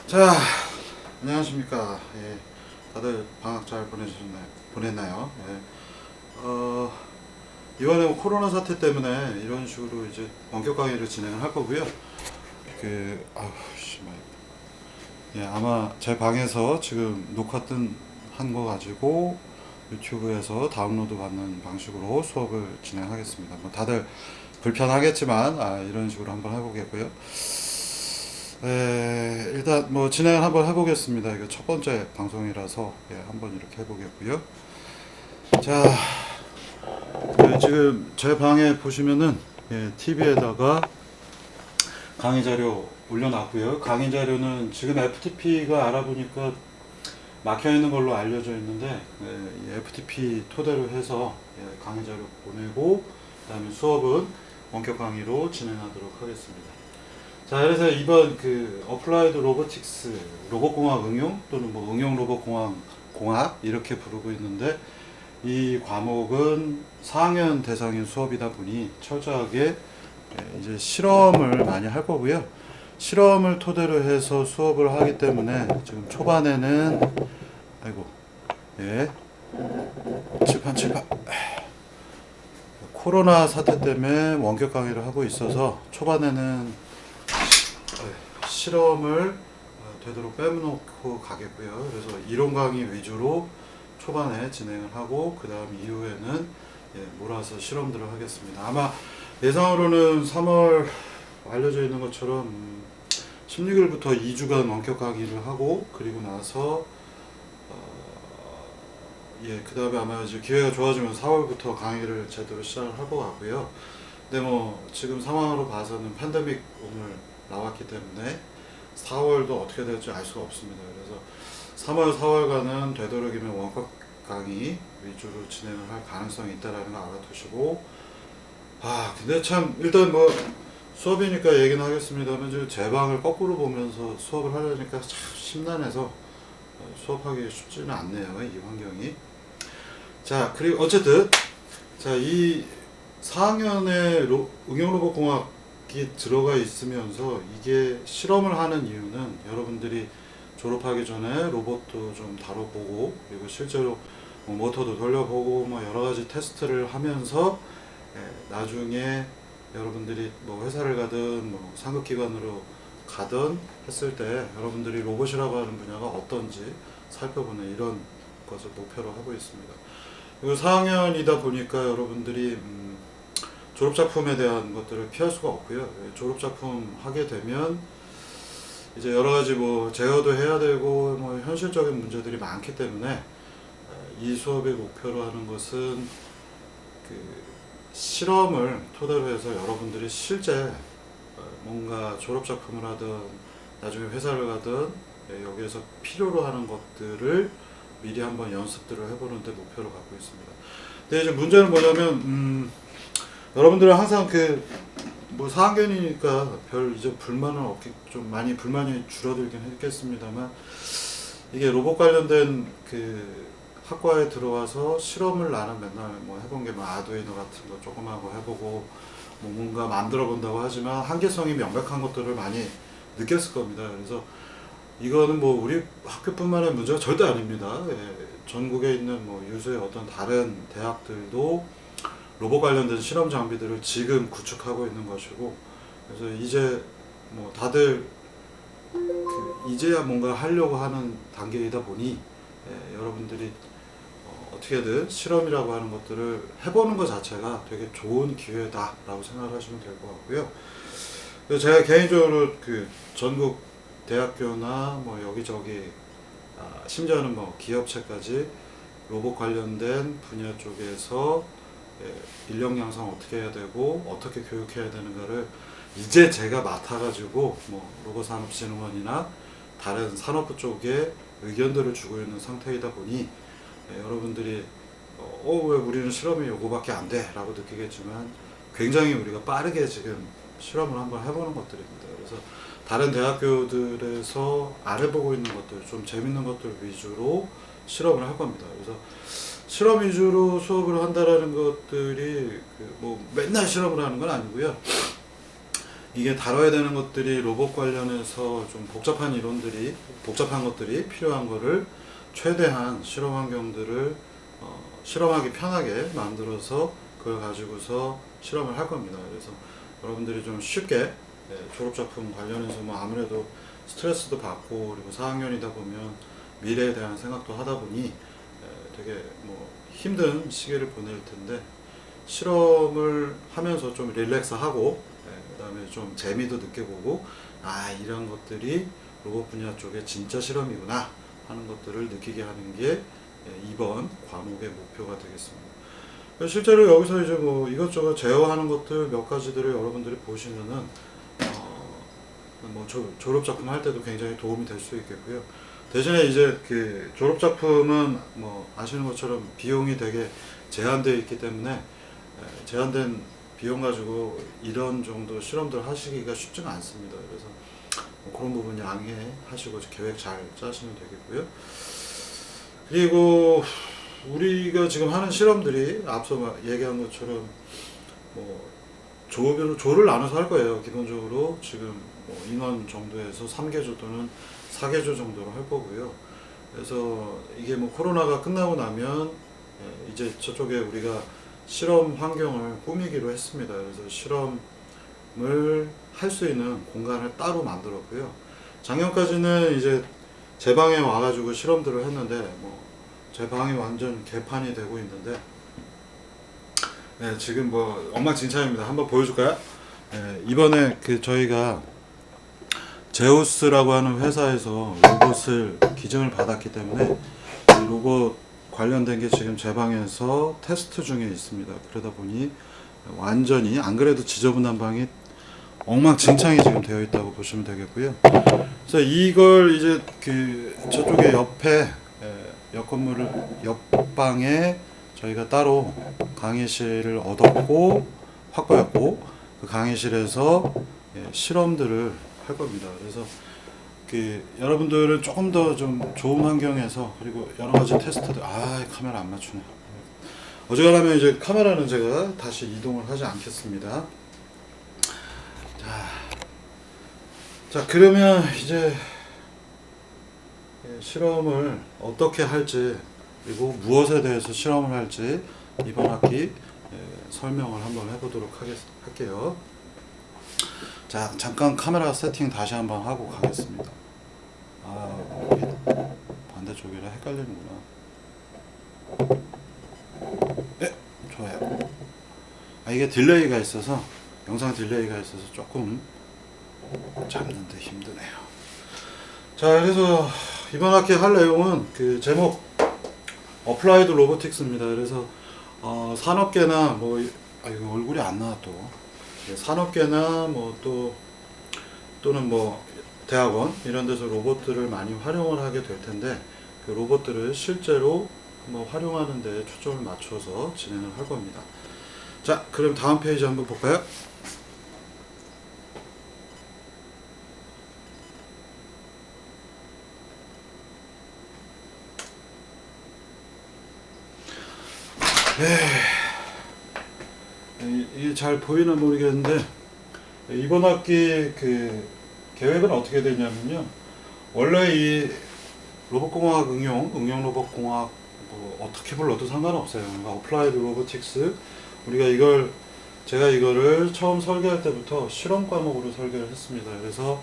자, 안녕하십니까. 예, 다들 방학 잘 보냈나요? 예, 이번에 코로나 사태 때문에 이런 식으로 이제 원격 강의를 진행을 할 거고요. 아우, 씨발. 예, 아마 제 방에서 지금 한 거 가지고 유튜브에서 다운로드 받는 방식으로 수업을 진행하겠습니다. 뭐 다들 불편하겠지만, 이런 식으로 한번 해보겠고요. 일단 뭐 진행을 한번 해보겠습니다. 이거 첫 번째 방송이라서 한번 이렇게 해보겠고요. 자, 지금 제 방에 보시면은 TV에다가 강의 자료 올려놨고요. 강의 자료는 지금 FTP가 알아보니까 막혀 있는 걸로 알려져 있는데 이 FTP 토대로 해서 강의 자료 보내고 그다음에 수업은 원격 강의로 진행하도록 하겠습니다. 자, 그래서 이번 어플라이드 로보틱스, 로봇공학 응용 또는 뭐 응용 로봇공학 이렇게 부르고 있는데 이 과목은 4학년 대상인 수업이다 보니 철저하게 이제 실험을 많이 할 거고요. 실험을 토대로 해서 수업을 하기 때문에 지금 초반에는 칠판 코로나 사태 때문에 원격 강의를 하고 있어서 초반에는 실험을 되도록 빼놓고 가겠고요. 그래서 이론 강의 위주로 초반에 진행을 하고 그 다음 이후에는 몰아서 실험들을 하겠습니다. 아마 예상으로는 3월 알려져 있는 것처럼 16일부터 2주간 원격 강의를 하고 그리고 나서 그 다음에 아마 이제 기회가 좋아지면 4월부터 강의를 제대로 시작을 할 것 같고요. 근데 뭐 지금 상황으로 봐서는 팬데믹 오늘 나왔기 때문에 4월도 어떻게 될지 알 수가 없습니다. 그래서 3월, 4월간은 되도록이면 원격 강의 위주로 진행을 할 가능성이 있다라는 거 알아두시고, 근데 참 일단 뭐 수업이니까 얘기는 하겠습니다만 제 방을 거꾸로 보면서 수업을 하려니까 참 심란해서 수업하기 쉽지는 않네요. 이 환경이. 자, 그리고 어쨌든 이 4학년에 응용 로봇 공학이 들어가 있으면서 이게 실험을 하는 이유는 여러분들이 졸업하기 전에 로봇도 좀 다뤄보고 그리고 실제로 모터도 돌려보고 뭐 여러 가지 테스트를 하면서 나중에 여러분들이 뭐 회사를 가든 뭐 상급기관으로 가든 했을 때 여러분들이 로봇이라고 하는 분야가 어떤지 살펴보는 이런 것을 목표로 하고 있습니다. 그리고 4학년이다 보니까 여러분들이 졸업작품에 대한 것들을 피할 수가 없고요. 졸업작품 하게 되면 이제 여러 가지 뭐 제어도 해야 되고 뭐 현실적인 문제들이 많기 때문에 이 수업의 목표로 하는 것은 실험을 토대로 해서 여러분들이 실제 뭔가 졸업작품을 하든 나중에 회사를 가든 여기에서 필요로 하는 것들을 미리 한번 연습들을 해보는 데 목표로 갖고 있습니다. 근데 이제 문제는 뭐냐면 여러분들은 항상 뭐 4학년이니까 별 이제 불만은 없기 좀 많이 불만이 줄어들긴 했겠습니다만 이게 로봇 관련된 학과에 들어와서 실험을 나는 맨날 뭐 해본 게 뭐 아두이노 같은 거 조그마한 거 해보고 뭐 뭔가 만들어 본다고 하지만 한계성이 명백한 것들을 많이 느꼈을 겁니다. 그래서 이거는 뭐 우리 학교뿐만의 문제가 절대 아닙니다. 전국에 있는 뭐 유수의 어떤 다른 대학들도 로봇 관련된 실험 장비들을 지금 구축하고 있는 것이고, 그래서 이제 뭐 다들 이제야 뭔가 하려고 하는 단계이다 보니 여러분들이 어떻게든 실험이라고 하는 것들을 해보는 것 자체가 되게 좋은 기회다라고 생각을 하시면 될 것 같고요. 그래서 제가 개인적으로 전국 대학교나 뭐 여기저기 심지어는 뭐 기업체까지 로봇 관련된 분야 쪽에서 인력 양성 어떻게 해야 되고 어떻게 교육해야 되는가를 이제 제가 맡아가지고 뭐 로봇산업진흥원이나 다른 산업부 쪽에 의견들을 주고 있는 상태이다 보니 여러분들이 왜 우리는 실험이 요거밖에 안 돼 라고 느끼겠지만 굉장히 우리가 빠르게 지금 실험을 한번 해보는 것들입니다. 그래서 다른 대학교들에서 안 해보고 있는 것들, 좀 재밌는 것들 위주로 실험을 할 겁니다. 그래서 실험 위주로 수업을 한다라는 것들이 뭐 맨날 실험을 하는 건 아니고요. 이게 다뤄야 되는 것들이 로봇 관련해서 좀 복잡한 것들이 필요한 거를 최대한 실험 환경들을 실험하기 편하게 만들어서 그걸 가지고서 실험을 할 겁니다. 그래서 여러분들이 좀 쉽게 졸업작품 관련해서 뭐 아무래도 스트레스도 받고 그리고 4학년이다 보면 미래에 대한 생각도 하다 보니 되게 뭐 힘든 시기를 보낼 텐데 실험을 하면서 좀 릴렉스하고 그 다음에 좀 재미도 느껴보고 아 이런 것들이 로봇 분야 쪽에 진짜 실험이구나 하는 것들을 느끼게 하는 게 이번 과목의 목표가 되겠습니다. 실제로 여기서 이제 뭐 이것저것 제어하는 것들 몇 가지들을 여러분들이 보시면은 뭐 졸업 작품 할 때도 굉장히 도움이 될 수 있겠고요. 대신에 이제 그 졸업 작품은 뭐 아시는 것처럼 비용이 되게 제한되어 있기 때문에 제한된 비용 가지고 이런 정도 실험들 하시기가 쉽지가 않습니다. 그래서 뭐 그런 부분 양해하시고 계획 잘 짜시면 되겠고요. 그리고 우리가 지금 하는 실험들이 앞서 얘기한 것처럼 뭐 조를 나눠서 할 거예요. 기본적으로 지금 뭐 인원 정도에서 3개조 또는 4개조 정도로 할 거고요. 그래서 이게 뭐 코로나가 끝나고 나면 이제 저쪽에 우리가 실험 환경을 꾸미기로 했습니다. 그래서 실험을 할 수 있는 공간을 따로 만들었고요. 작년까지는 이제 제 방에 와가지고 실험들을 했는데 뭐 제 방이 완전 개판이 되고 있는데 지금 뭐 엉망진창입니다. 한번 보여줄까요? 이번에 그 저희가 제우스라고 하는 회사에서 로봇을 기증을 받았기 때문에 이 로봇 관련된 게 지금 제 방에서 테스트 중에 있습니다. 그러다 보니 완전히 안 그래도 지저분한 방이 엉망진창이 지금 되어 있다고 보시면 되겠고요. 그래서 이걸 이제 그 저쪽에 옆에 옆 건물을 옆방에 저희가 따로 강의실을 얻었고 확보했고 그 강의실에서 실험들을 할 겁니다. 그래서 그 여러분들은 조금 더 좀 좋은 환경에서 그리고 여러 가지 테스트들 카메라 안 맞추네. 어지간하면 이제 카메라는 제가 다시 이동을 하지 않겠습니다. 자 그러면 이제 실험을 어떻게 할지 그리고 무엇에 대해서 실험을 할지 이번 학기 설명을 한번 해보도록 할게요. 자 잠깐 카메라 세팅 다시 한번 하고 가겠습니다. 반대쪽이라 헷갈리는구나. 네, 좋아요. 이게 딜레이가 있어서 영상 딜레이가 있어서 조금 잡는데 힘드네요. 자 그래서 이번 학기 할 내용은 그 제목 어플라이드 로보틱스입니다. 그래서 산업계나 뭐 이거 얼굴이 안 나와 또 산업계나 뭐 또는 뭐 대학원 이런 데서 로봇들을 많이 활용을 하게 될 텐데 그 로봇들을 실제로 한번 활용하는 데 초점을 맞춰서 진행을 할 겁니다. 자 그럼 다음 페이지 한번 볼까요? 이게 잘 보이나 모르겠는데 이번 학기 그 계획은 어떻게 되냐면요. 원래 이 로봇공학 응용 로봇공학 뭐 어떻게 불러도 상관없어요. 그러니까 어플라이드 로보틱스 우리가 제가 이거를 처음 설계할 때부터 실험 과목으로 설계를 했습니다. 그래서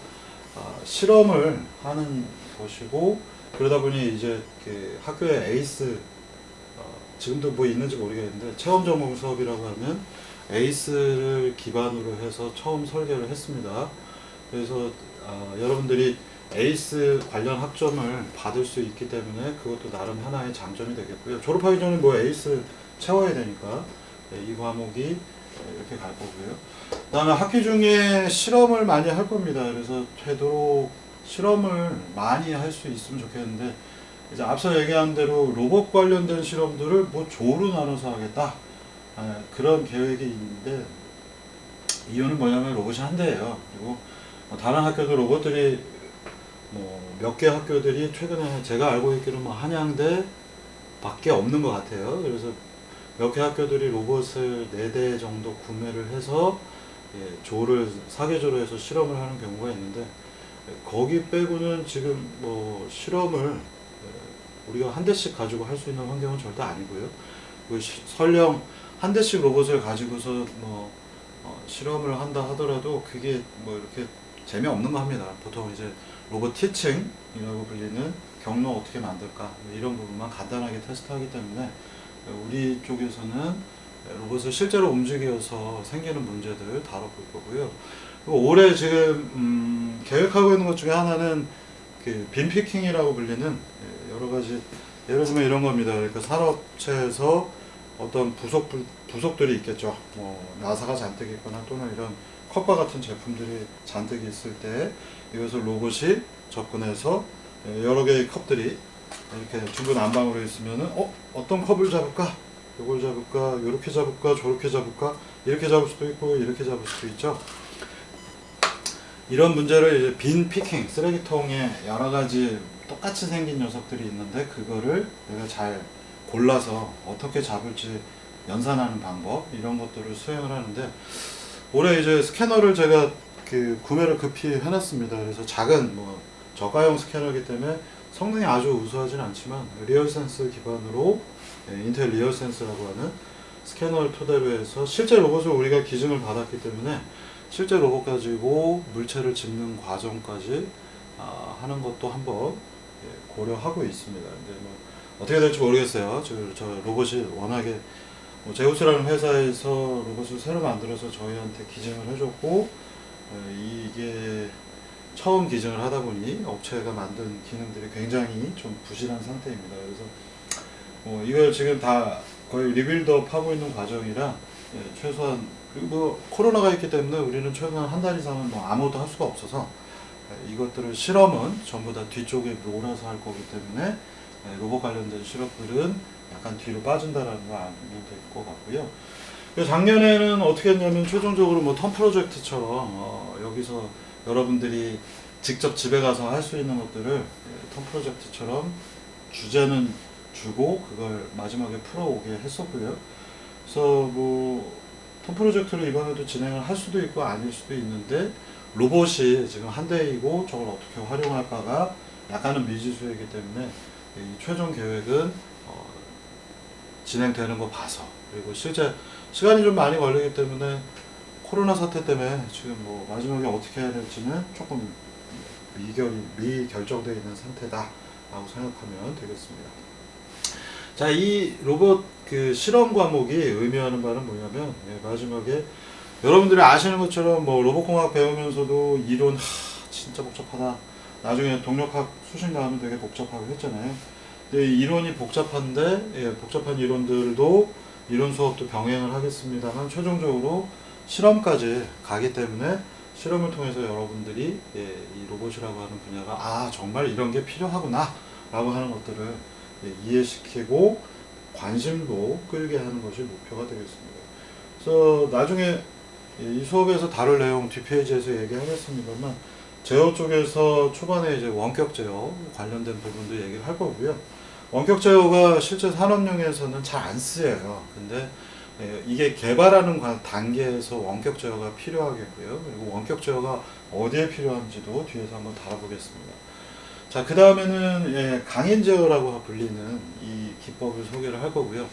실험을 하는 것이고 그러다 보니 이제 그 학교에 에이스 지금도 뭐 있는지 모르겠는데 체험 전공 수업이라고 하면 에이스를 기반으로 해서 처음 설계를 했습니다. 그래서 여러분들이 에이스 관련 학점을 받을 수 있기 때문에 그것도 나름 하나의 장점이 되겠고요. 졸업하기 전에 뭐 에이스 채워야 되니까 이 과목이 이렇게 갈 거고요. 그 다음에 학기 중에 실험을 많이 할 겁니다. 그래서 되도록 실험을 많이 할 수 있으면 좋겠는데 이제 앞서 얘기한 대로 로봇 관련된 실험들을 뭐 조로 나눠서 하겠다 그런 계획이 있는데 이유는 뭐냐면 로봇이 한 대예요. 그리고 다른 학교도 로봇들이 뭐 몇 개 학교들이 최근에 제가 알고 있기로 뭐 한양대 밖에 없는 것 같아요. 그래서 몇 개 학교들이 로봇을 4대 정도 구매를 해서 조를 사계조로 해서 실험을 하는 경우가 있는데 거기 빼고는 지금 뭐 실험을 우리가 한 대씩 가지고 할 수 있는 환경은 절대 아니고요. 설령 한 대씩 로봇을 가지고서 뭐 실험을 한다 하더라도 그게 뭐 이렇게 재미없는 거 합니다. 보통 이제 로봇 티칭이라고 불리는 경로 어떻게 만들까 이런 부분만 간단하게 테스트하기 때문에 우리 쪽에서는 로봇을 실제로 움직여서 생기는 문제들을 다뤄볼 거고요. 그리고 올해 지금 계획하고 있는 것 중에 하나는 그 빈피킹이라고 불리는 여러 가지 예를 들면 이런 겁니다. 그러니까 산업체에서 어떤 부속들이 있겠죠. 뭐 나사가 잔뜩 있거나 또는 이런 컵과 같은 제품들이 잔뜩 있을 때 이것을 로봇이 접근해서 여러 개의 컵들이 이렇게 중구난방으로 있으면은 어떤 컵을 잡을까? 이걸 잡을까? 이렇게 잡을까? 저렇게 잡을까? 이렇게 잡을 수도 있고 이렇게 잡을 수도 있죠. 이런 문제를 이제 빈 피킹, 쓰레기통에 여러 가지 똑같이 생긴 녀석들이 있는데 그거를 내가 잘 골라서 어떻게 잡을지 연산하는 방법 이런 것들을 수행을 하는데 올해 이제 스캐너를 제가 그 구매를 급히 해놨습니다. 그래서 작은 뭐 저가형 스캐너이기 때문에 성능이 아주 우수하진 않지만 리얼센스 기반으로 인텔 리얼센스라고 하는 스캐너를 토대로 해서 실제 로봇을 우리가 기증을 받았기 때문에 실제 로봇 가지고 물체를 짚는 과정까지 하는 것도 한번 고려하고 있습니다. 근데 뭐 어떻게 될지 모르겠어요. 저 로봇이 워낙에 뭐 제우스라는 회사에서 로봇을 새로 만들어서 저희한테 기증을 해줬고 이게 처음 기증을 하다 보니 업체가 만든 기능들이 굉장히 좀 부실한 상태입니다. 그래서 이걸 지금 다 거의 리빌드업 하고 있는 과정이라 최소한 그리고 뭐 코로나가 있기 때문에 우리는 최소한 한 달 이상은 뭐 아무것도 할 수가 없어서 이것들을 실험은 전부 다 뒤쪽에 몰아서 할 거기 때문에 로봇 관련된 실험들은 약간 뒤로 빠진다라는 거 알면 될 것 같고요. 작년에는 어떻게 했냐면 최종적으로 뭐 텀 프로젝트처럼 여기서 여러분들이 직접 집에 가서 할 수 있는 것들을 텀 프로젝트처럼 주제는 주고 그걸 마지막에 풀어오게 했었고요. 그래서 뭐 텀 프로젝트를 이번에도 진행을 할 수도 있고 아닐 수도 있는데 로봇이 지금 한 대이고 저걸 어떻게 활용할까가 약간은 미지수이기 때문에 이 최종 계획은 진행되는 거 봐서 그리고 실제 시간이 좀 많이 걸리기 때문에 코로나 사태 때문에 지금 뭐 마지막에 어떻게 해야 될지는 조금 미결정되어 있는 상태다라고 생각하면 되겠습니다. 자, 이 로봇 그 실험 과목이 의미하는 바는 뭐냐면 마지막에 여러분들이 아시는 것처럼 뭐 로봇공학 배우면서도 이론 진짜 복잡하다. 나중에 동력학 수식 나오면 되게 복잡하고 했잖아요. 근데 이론이 복잡한데 복잡한 이론들도 이론 수업도 병행을 하겠습니다만 최종적으로 실험까지 가기 때문에 실험을 통해서 여러분들이 이 로봇이라고 하는 분야가 정말 이런 게 필요하구나 라고 하는 것들을 이해시키고 관심도 끌게 하는 것이 목표가 되겠습니다. 그래서 나중에 이 수업에서 다룰 내용 뒷페이지에서 얘기하겠습니다만 제어 쪽에서 초반에 이제 원격 제어 관련된 부분도 얘기를 할 거고요. 원격 제어가 실제 산업용에서는 잘 안 쓰여요. 근데 이게 개발하는 단계에서 원격 제어가 필요하겠고요. 그리고 원격 제어가 어디에 필요한지도 뒤에서 한번 다뤄보겠습니다. 자, 그 다음에는 강인 제어라고 불리는 이 기법을 소개를 할 거고요.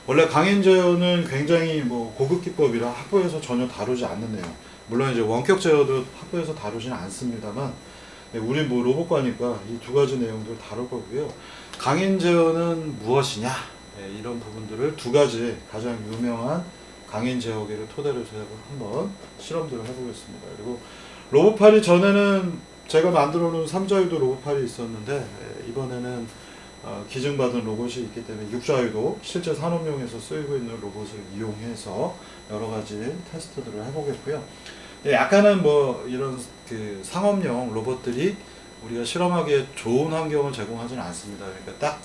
원래 강인 제어는 굉장히 뭐 고급 기법이라 학부에서 전혀 다루지 않는 내용. 물론 이제 원격 제어도 학부에서 다루지는 않습니다만 우리 뭐 로봇과니까 이 두 가지 내용들을 다룰 거고요. 강인 제어는 무엇이냐 이런 부분들을 두 가지 가장 유명한 강인 제어기를 토대로 해서 한번 실험들을 해보겠습니다. 그리고 로봇팔이 전에는 제가 만들어 놓은 3자유도 로봇팔이 있었는데 이번에는 기증받은 로봇이 있기 때문에 6자유도 실제 산업용에서 쓰이고 있는 로봇을 이용해서 여러 가지 테스트들을 해보겠고요. 약간은 뭐 이런 그 상업용 로봇들이 우리가 실험하기에 좋은 환경을 제공하지는 않습니다. 그러니까 딱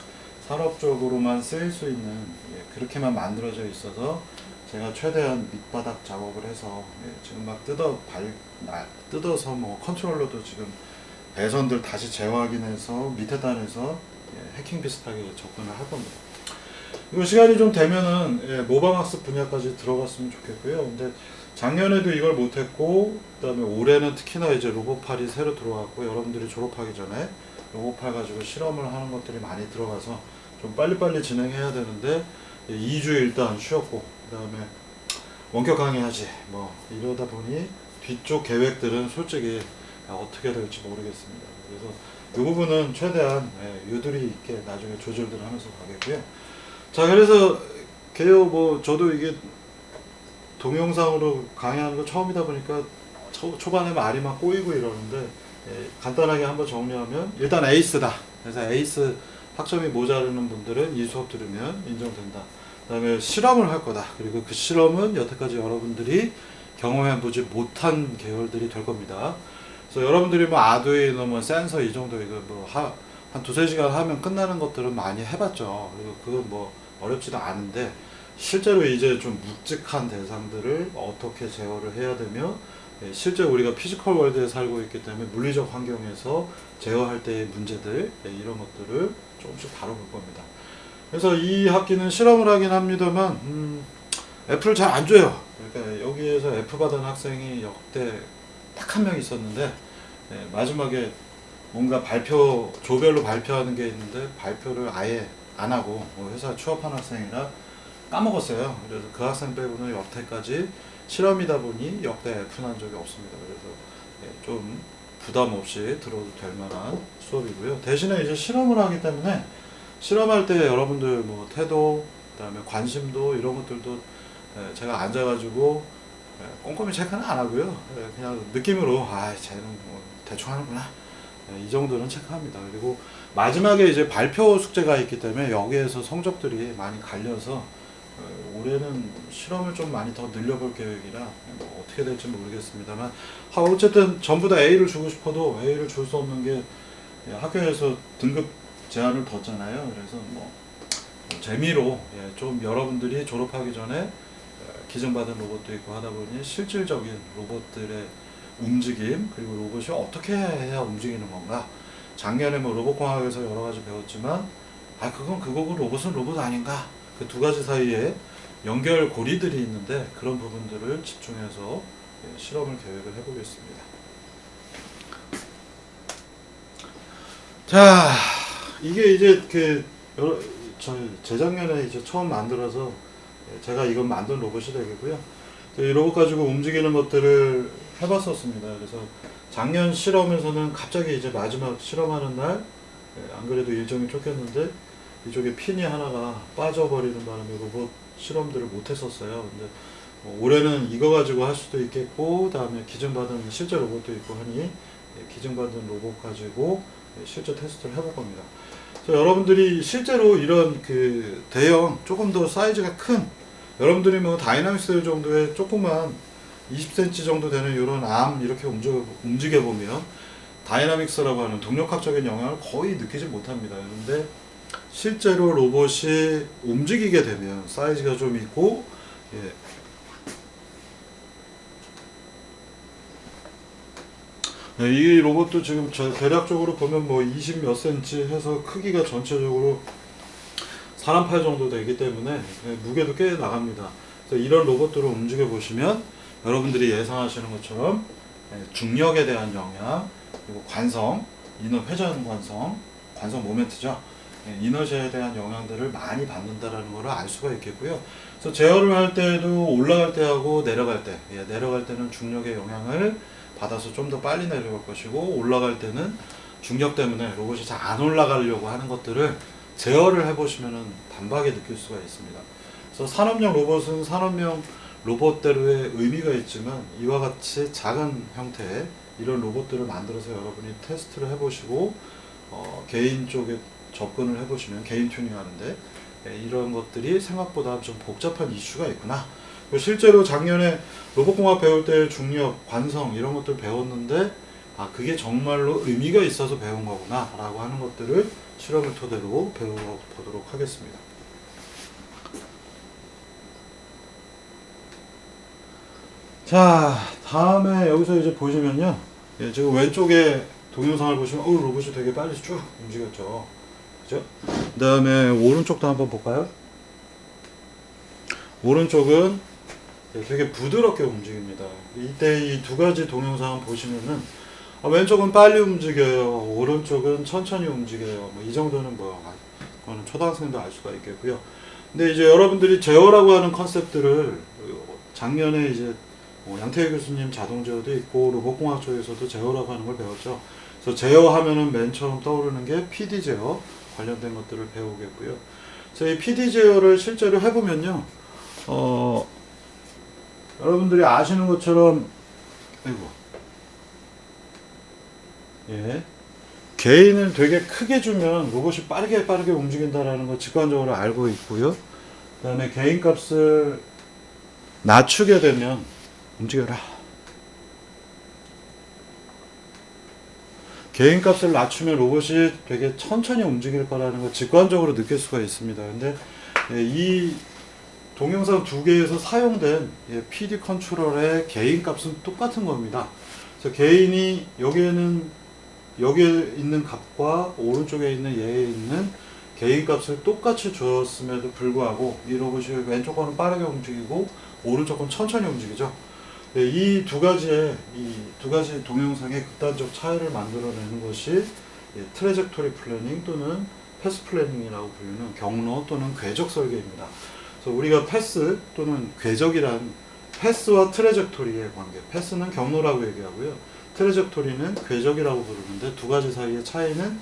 산업적으로만 쓰일 수 있는 그렇게만 만들어져 있어서 제가 최대한 밑바닥 작업을 해서 지금 막 뜯어서 뭐 컨트롤러도 지금 배선들 다시 재확인해서 밑에 단에서 해킹 비슷하게 접근을 할 겁니다. 이거 시간이 좀 되면은 모방학습 분야까지 들어갔으면 좋겠고요. 근데 작년에도 이걸 못했고, 그 다음에 올해는 특히나 이제 로봇팔이 새로 들어왔고, 여러분들이 졸업하기 전에 로봇팔 가지고 실험을 하는 것들이 많이 들어가서 좀 빨리빨리 진행해야 되는데, 2주 일단 쉬었고, 그 다음에 원격 강의하지, 뭐, 이러다 보니 뒤쪽 계획들은 솔직히 어떻게 될지 모르겠습니다. 그래서 이 부분은 최대한 유도리 있게 나중에 조절들 하면서 가겠고요. 자, 그래서 개요 뭐 저도 이게 동영상으로 강의하는 거 처음이다 보니까 초반에 말이 막 꼬이고 이러는데, 간단하게 한번 정리하면 일단 에이스다. 그래서 에이스 학점이 모자르는 분들은 이 수업 들으면 인정된다. 그 다음에 실험을 할 거다. 그리고 그 실험은 여태까지 여러분들이 경험해보지 못한 계열들이 될 겁니다. 그래서 여러분들이 뭐 아두이노, 뭐 센서 이 정도 이거 뭐 한 두세 시간 하면 끝나는 것들은 많이 해봤죠. 그리고 그건 뭐 어렵지도 않은데, 실제로 이제 좀 묵직한 대상들을 어떻게 제어를 해야 되며, 실제 우리가 피지컬 월드에 살고 있기 때문에 물리적 환경에서 제어할 때의 문제들, 이런 것들을 조금씩 다뤄볼 겁니다. 그래서 이 학기는 실험을 하긴 합니다만, F를 잘 안 줘요. 그러니까 여기에서 F 받은 학생이 역대 딱 한 명 있었는데, 마지막에 뭔가 조별로 발표하는 게 있는데 발표를 아예 안 하고 회사 취업한 학생이라 까먹었어요. 그래서 그 학생 빼고는 여태까지 실험이다 보니 역대 F 난 적이 없습니다. 그래서 좀 부담 없이 들어도 될 만한 수업이고요. 대신에 이제 실험을 하기 때문에 실험할 때 여러분들 뭐 태도, 그다음에 관심도 이런 것들도 제가 앉아가지고 꼼꼼히 체크는 안 하고요. 그냥 느낌으로 쟤는 뭐 대충 하는구나, 이 정도는 체크합니다. 그리고 마지막에 이제 발표 숙제가 있기 때문에 여기에서 성적들이 많이 갈려서 올해는 실험을 좀 많이 더 늘려볼 계획이라 뭐 어떻게 될지 모르겠습니다만, 어쨌든 전부 다 A를 주고 싶어도 A를 줄 수 없는 게 학교에서 등급 제한을 뒀잖아요. 그래서 뭐 재미로 좀 여러분들이 졸업하기 전에 기증받은 로봇도 있고 하다 보니 실질적인 로봇들의 움직임, 그리고 로봇이 어떻게 해야 움직이는 건가. 작년에 뭐 로봇공학에서 여러 가지 배웠지만, 그건 그거고 로봇은 로봇 아닌가. 그 두 가지 사이에 연결고리들이 있는데, 그런 부분들을 집중해서 실험을 계획을 해보겠습니다. 자, 이게 이제 재작년에 이제 처음 만들어서 제가 이건 만든 로봇이 되겠고요. 이 로봇 가지고 움직이는 것들을 해봤었습니다. 그래서 작년 실험에서는 갑자기 이제 마지막 실험하는 날, 안 그래도 일정이 쫓겼는데 이쪽에 핀이 하나가 빠져버리는 바람에 로봇 실험들을 못했었어요. 근데 올해는 이거 가지고 할 수도 있겠고, 다음에 기증받은 실제 로봇도 있고 하니 기증받은 로봇 가지고 실제 테스트를 해볼 겁니다. 그래서 여러분들이 실제로 이런 그 대형, 조금 더 사이즈가 큰, 여러분들이 뭐 다이나믹스 정도의 조그만 20cm 정도 되는 이런 암 이렇게 움직여 보면 다이나믹스라고 하는 동력학적인 영향을 거의 느끼지 못합니다. 그런데 실제로 로봇이 움직이게 되면 사이즈가 좀 있고, 이 로봇도 지금 대략적으로 보면 뭐 20 몇 cm 해서 크기가 전체적으로 사람 팔 정도 되기 때문에 무게도 꽤 나갑니다. 그래서 이런 로봇들을 움직여 보시면 여러분들이 예상하시는 것처럼 중력에 대한 영향, 그리고 관성, 회전 관성 모멘트죠. 이너시아에 대한 영향들을 많이 받는다라는 것을 알 수가 있겠고요. 그래서 제어를 할 때도 올라갈 때하고 내려갈 때, 내려갈 때는 중력의 영향을 받아서 좀 더 빨리 내려갈 것이고, 올라갈 때는 중력 때문에 로봇이 잘 안 올라가려고 하는 것들을 제어를 해보시면 단박에 느낄 수가 있습니다. 그래서 산업용 로봇은 산업용 로봇대로의 의미가 있지만, 이와 같이 작은 형태의 이런 로봇들을 만들어서 여러분이 테스트를 해보시고 개인 쪽에 접근을 해보시면, 개인 튜닝 하는데 이런 것들이 생각보다 좀 복잡한 이슈가 있구나. 실제로 작년에 로봇공학 배울 때 중력, 관성 이런 것들 배웠는데, 그게 정말로 의미가 있어서 배운 거구나 라고 하는 것들을 실험을 토대로 배워보도록 하겠습니다. 자, 다음에 여기서 이제 보시면요, 지금 왼쪽에 동영상을 보시면 로봇이 되게 빨리 쭉 움직였죠. 그죠? 그 다음에 오른쪽도 한번 볼까요? 오른쪽은 되게 부드럽게 움직입니다. 이때 이 두 가지 동영상을 보시면은 왼쪽은 빨리 움직여요. 오른쪽은 천천히 움직여요. 뭐 이 정도는 뭐 그거는 초등학생도 알 수가 있겠고요. 근데 이제 여러분들이 제어라고 하는 컨셉들을 작년에 이제 양태희 교수님 자동 제어도 있고 로봇공학 쪽에서도 제어라고 하는 걸 배웠죠. 그래서 제어하면은 맨 처음 떠오르는 게 PD 제어 관련된 것들을 배우겠고요. 그래서 이 PD 제어를 실제로 해보면요, 여러분들이 아시는 것처럼, 아이고, 예, 개인을 되게 크게 주면 로봇이 빠르게 움직인다라는 거 직관적으로 알고 있고요. 그 다음에 개인 값을 낮추게 되면 움직여라. 개인 값을 낮추면 로봇이 되게 천천히 움직일 거라는 걸 직관적으로 느낄 수가 있습니다. 근데 이 동영상 두 개에서 사용된 PD 컨트롤의 개인 값은 똑같은 겁니다. 그래서 개인이 여기에 있는 값과 오른쪽에 있는 얘에 있는 개인 값을 똑같이 주었음에도 불구하고 이 로봇이 왼쪽 거는 빠르게 움직이고 오른쪽 건 천천히 움직이죠. 이 두 가지 동영상의 극단적 차이를 만들어내는 것이 트래젝토리 플래닝 또는 패스 플래닝이라고 불리는 경로 또는 궤적 설계입니다. 그래서 우리가 패스 또는 궤적이란 패스와 트래젝토리의 관계, 패스는 경로라고 얘기하고요. 트래젝토리는 궤적이라고 부르는데 두 가지 사이의 차이는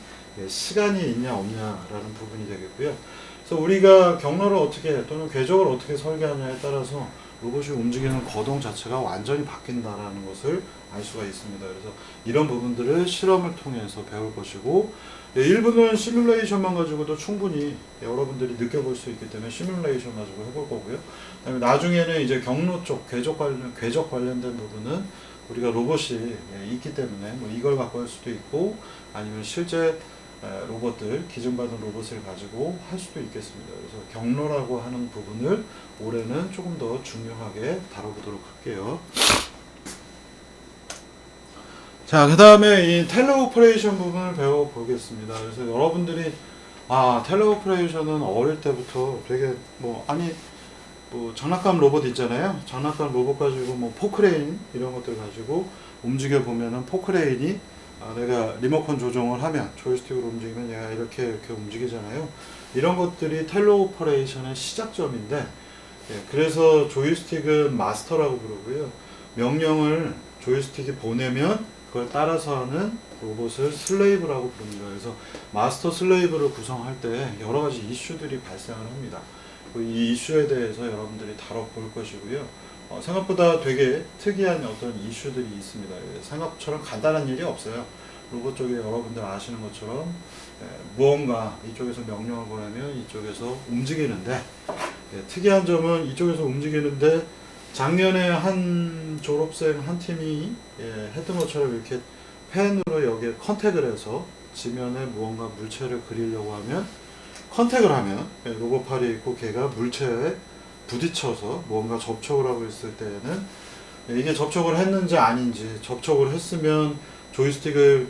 시간이 있냐 없냐라는 부분이 되겠고요. 그래서 우리가 경로를 어떻게 또는 궤적을 어떻게 설계하냐에 따라서 로봇이 움직이는 거동 자체가 완전히 바뀐다라는 것을 알 수가 있습니다. 그래서 이런 부분들을 실험을 통해서 배울 것이고, 일부는 시뮬레이션만 가지고도 충분히 여러분들이 느껴볼 수 있기 때문에 시뮬레이션 가지고 해볼 거고요. 그다음에 나중에는 이제 경로 쪽 궤적 관련된 부분은 우리가 로봇이 있기 때문에 뭐 이걸 갖고 할 수도 있고 아니면 실제 로봇들, 기증받은 로봇을 가지고 할 수도 있겠습니다. 그래서 경로라고 하는 부분을 올해는 조금 더 중요하게 다뤄보도록 할게요. 자, 그 다음에 이 텔레오퍼레이션 부분을 배워보겠습니다. 그래서 여러분들이 텔레오퍼레이션은 어릴 때부터 되게 뭐 장난감 로봇 있잖아요. 장난감 로봇 가지고 뭐 포크레인 이런 것들 가지고 움직여 보면은 포크레인이 내가 리모컨 조정을 하면 조이스틱으로 움직이면 얘가 이렇게 움직이잖아요. 이런 것들이 텔레오퍼레이션의 시작점인데, 그래서 조이스틱은 마스터라고 부르고요. 명령을 조이스틱이 보내면 그걸 따라서 하는 로봇을 슬레이브라고 부릅니다. 그래서 마스터 슬레이브를 구성할 때 여러 가지 이슈들이 발생을 합니다. 이 이슈에 대해서 여러분들이 다뤄볼 것이고요. 생각보다 되게 특이한 어떤 이슈들이 있습니다. 생각처럼 간단한 일이 없어요. 로봇 쪽에 여러분들 아시는 것처럼 무언가 이쪽에서 명령을 보내면 이쪽에서 움직이는데, 특이한 점은 이쪽에서 움직이는데 작년에 한 졸업생 한 팀이 했던 것처럼 이렇게 펜으로 여기에 컨택을 해서 지면에 무언가 물체를 그리려고 하면 컨택을 하면 로봇팔이 있고 걔가 물체에 부딪혀서 뭔가 접촉을 하고 있을 때에는 이게 접촉을 했는지 아닌지, 접촉을 했으면 조이스틱을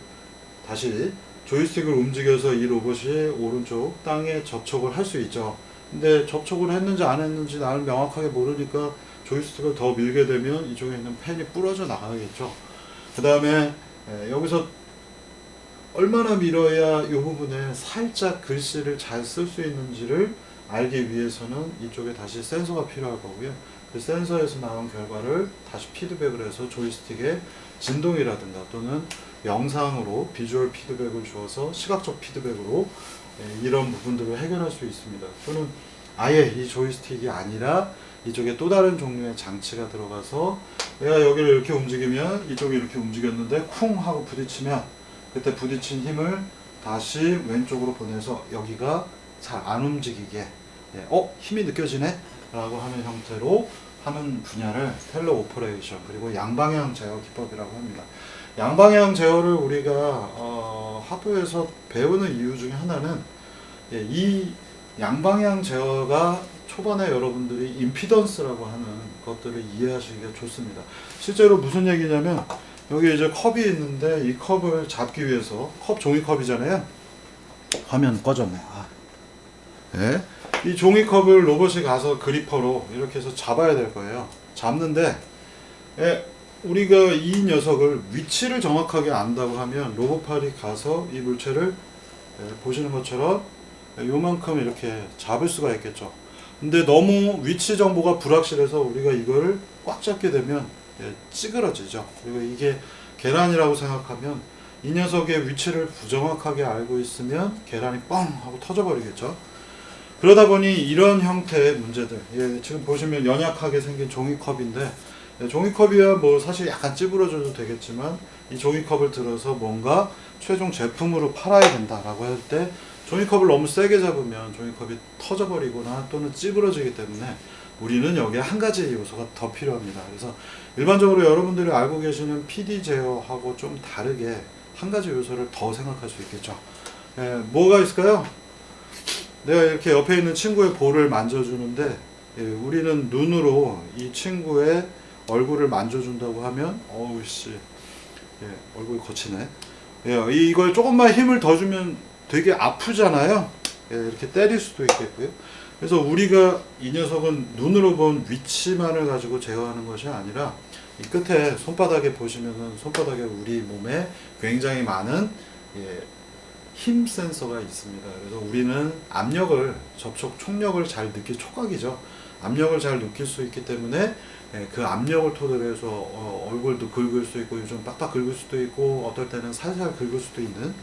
움직여서 이 로봇이 오른쪽 땅에 접촉을 할 수 있죠. 근데 접촉을 했는지 안 했는지 나는 명확하게 모르니까 조이스틱을 더 밀게 되면 이쪽에 있는 펜이 부러져 나가겠죠. 그 다음에 여기서 얼마나 밀어야 이 부분에 살짝 글씨를 잘 쓸 수 있는지를 알기 위해서는 이쪽에 다시 센서가 필요할 거고요. 그 센서에서 나온 결과를 다시 피드백을 해서 조이스틱에 진동이라든가 또는 영상으로 비주얼 피드백을 주어서 시각적 피드백으로 이런 부분들을 해결할 수 있습니다. 또는 아예 이 조이스틱이 아니라 이쪽에 또 다른 종류의 장치가 들어가서 내가 여기를 이렇게 움직이면 이쪽이 이렇게 움직였는데 쿵 하고 부딪히면 그때 부딪힌 힘을 다시 왼쪽으로 보내서 여기가 잘 안 움직이게 힘이 느껴지네 라고 하는 형태로 하는 분야를 텔레오퍼레이션 그리고 양방향 제어 기법이라고 합니다. 양방향 제어를 우리가 학교에서 배우는 이유 중에 하나는 이 양방향 제어가 초반에 여러분들이 임피던스라고 하는 것들을 이해하시기가 좋습니다. 실제로 무슨 얘기냐면 여기 이제 컵이 있는데 이 컵을 잡기 위해서 종이컵이잖아요. 화면 꺼졌네. 이 종이컵을 로봇이 가서 그리퍼로 이렇게 해서 잡아야 될 거예요. 잡는데 우리가 이 녀석을 위치를 정확하게 안다고 하면 로봇팔이 가서 이 물체를 보시는 것처럼 요만큼 이렇게 잡을 수가 있겠죠. 근데 너무 위치 정보가 불확실해서 우리가 이거를 꽉 잡게 되면 찌그러지죠. 그리고 이게 계란이라고 생각하면 이 녀석의 위치를 부정확하게 알고 있으면 계란이 뻥 하고 터져버리겠죠. 그러다 보니 이런 형태의 문제들, 지금 보시면 연약하게 생긴 종이컵인데, 종이컵이야 뭐 사실 약간 찌부러져도 되겠지만 이 종이컵을 들어서 뭔가 최종 제품으로 팔아야 된다라고 할 때 종이컵을 너무 세게 잡으면 종이컵이 터져버리거나 또는 찌부러지기 때문에 우리는 여기에 한 가지 요소가 더 필요합니다. 그래서 일반적으로 여러분들이 알고 계시는 PD 제어하고 좀 다르게 한 가지 요소를 더 생각할 수 있겠죠. 뭐가 있을까요? 내가 이렇게 옆에 있는 친구의 볼을 만져주는데 우리는 눈으로 이 친구의 얼굴을 만져준다고 하면 어우씨 얼굴이 거치네. 이걸 조금만 힘을 더 주면 되게 아프잖아요. 이렇게 때릴 수도 있겠고요. 그래서 우리가 이 녀석은 눈으로 본 위치만을 가지고 제어하는 것이 아니라 이 끝에 손바닥에 보시면은 손바닥에 우리 몸에 굉장히 많은 힘 센서가 있습니다. 그래서 우리는 압력을 접촉 총력을 잘 느낄 촉각이죠. 압력을 잘 느낄 수 있기 때문에 그 압력을 토대로 해서 얼굴도 긁을 수 있고 좀 빡빡 긁을 수도 있고 어떨 때는 살살 긁을 수도 있는,